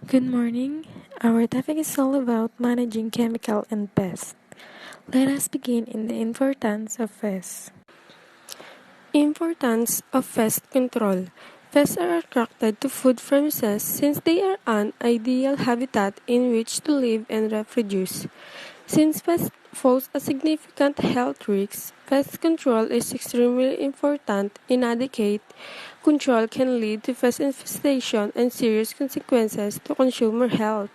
Good morning. Our topic is all about managing chemical and pests. Let us begin in the importance of pests. Importance of pest control. Pests are attracted to food premises since they are an ideal habitat in which to live and reproduce. Since pests pose a significant health risk, pest control is extremely important. Inadequate control can lead to pest infestation and serious consequences to consumer health.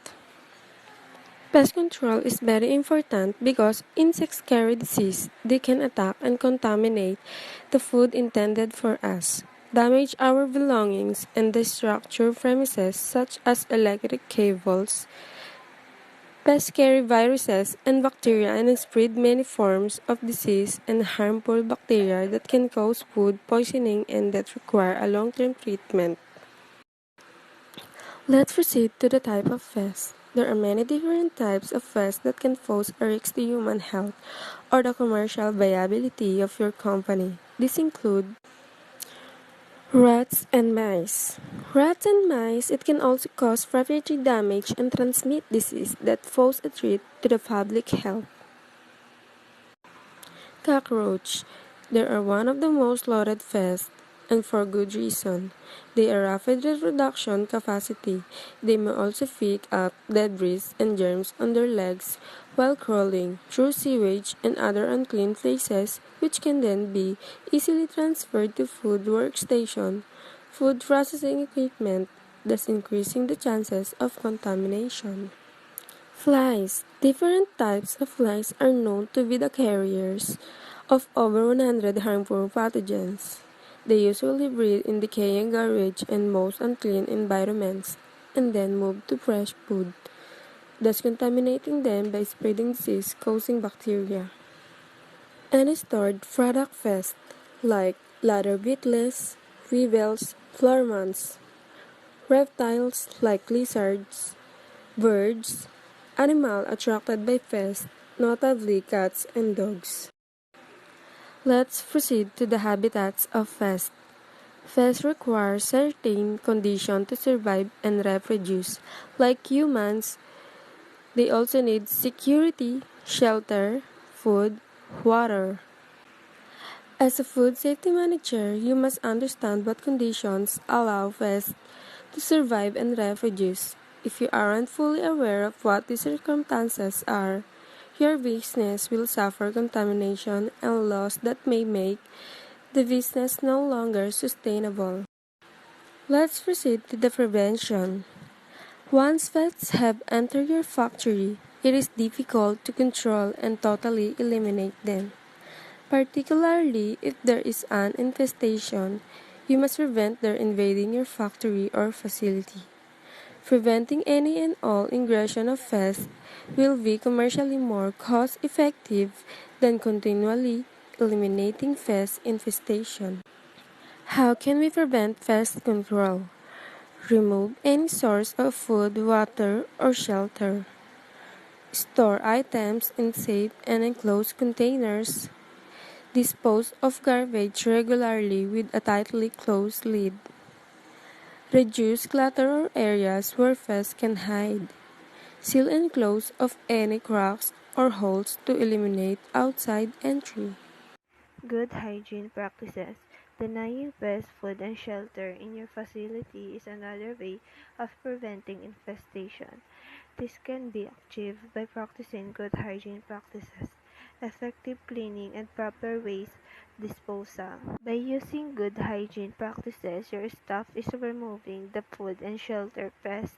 Pest control is very important because insects carry disease. They can attack and contaminate the food intended for us, damage our belongings, and destructure premises such as electric cables. Pests carry viruses and bacteria and spread many forms of disease and harmful bacteria that can cause food poisoning and that require a long-term treatment. Let's proceed to the type of pests. There are many different types of pests that can pose a risk to human health or the commercial viability of your company. These include rats and mice. Rats and mice, it can also cause property damage and transmit disease that pose a threat to the public health. Cockroach. They are one of the most loaded pests, and for good reason. They are rapid reproduction capacity. They may also pick up debris and germs on their legs while crawling through sewage and other unclean places, which can then be easily transferred to food workstation, food processing equipment, thus increasing the chances of contamination. Flies. Different types of flies are known to be the carriers of over 100 harmful pathogens. They usually breed in decaying garbage and most unclean environments and then move to fresh food, thus contaminating them by spreading disease causing bacteria. Any stored product pests like ladder beetles, weevils, floor moths, reptiles like lizards, birds, animals attracted by pests, notably cats and dogs. Let's proceed to the habitats of pests. Pests require certain conditions to survive and reproduce. Like humans, they also need security, shelter, food, water. As a food safety manager, you must understand what conditions allow pests to survive and reproduce. If you aren't fully aware of what these circumstances are, your business will suffer contamination and loss that may make the business no longer sustainable. Let's proceed to the prevention. Once pests have entered your factory, it is difficult to control and totally eliminate them. Particularly if there is an infestation, you must prevent their invading your factory or facility. Preventing any and all ingression of pests will be commercially more cost-effective than continually eliminating pest infestation. How can we prevent pest control? Remove any source of food, water, or shelter. Store items in safe and enclosed containers. Dispose of garbage regularly with a tightly closed lid. Reduce clutter or areas where pests can hide. Seal and close of any cracks or holes to eliminate outside entry. Good hygiene practices. Denying pests food and shelter in your facility is another way of preventing infestation. This can be achieved by practicing good hygiene practices, effective cleaning, and proper waste disposal. By using good hygiene practices, your staff is removing the food and shelter pests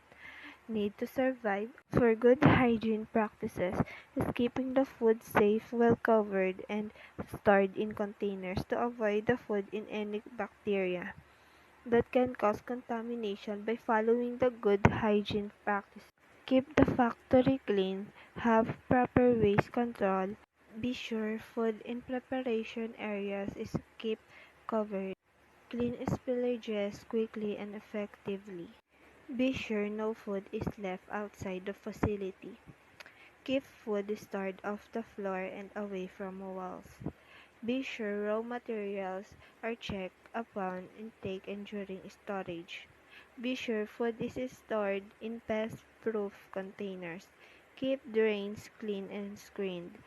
need to survive. For good hygiene practices is keeping the food safe, well covered, and stored in containers to avoid the food in any bacteria that can cause contamination. By following the good hygiene practice, keep the factory clean, have proper waste control, be sure food in preparation areas is kept covered, clean spillages quickly and effectively. Be sure no food is left outside the facility. Keep food stored off the floor and away from walls. Be sure raw materials are checked upon intake and during storage. Be sure food is stored in pest-proof containers. Keep drains clean and screened.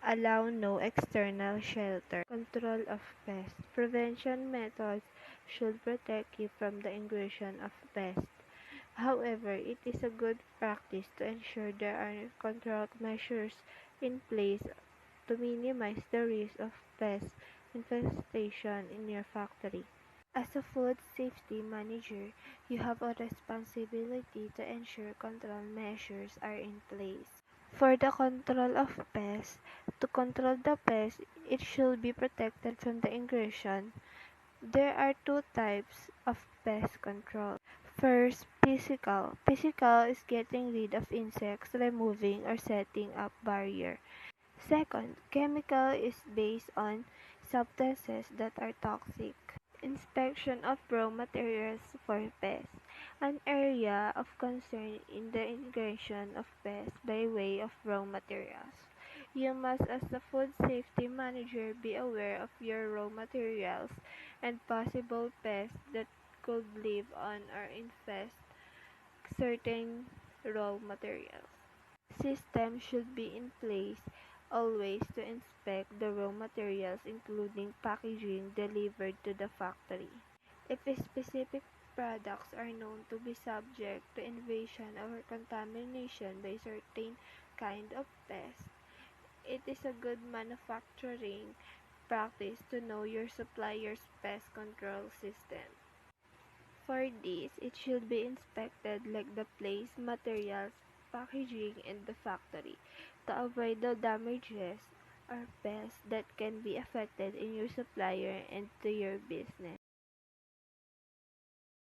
Allow no external shelter. Control of pests. Prevention methods should protect you from the ingression of pests. However, it is a good practice to ensure there are control measures in place to minimize the risk of pest infestation in your factory. As a food safety manager, you have a responsibility to ensure control measures are in place. For the control of pests, to control the pest, it should be protected from the ingression. There are two types of pest control. First, physical. Physical is getting rid of insects, removing or setting up barrier. Second, chemical is based on substances that are toxic. Inspection of raw materials for pests. An area of concern in the integration of pests by way of raw materials. You must, as a food safety manager, be aware of your raw materials and possible pests that could live on or infest certain raw materials. System should be in place always to inspect the raw materials including packaging delivered to the factory. If specific products are known to be subject to invasion or contamination by certain kind of pest, it is a good manufacturing practice to know your supplier's pest control system. For this, it should be inspected like the place, materials, packaging, and the factory to avoid the damages or pests that can be affected in your supplier and to your business.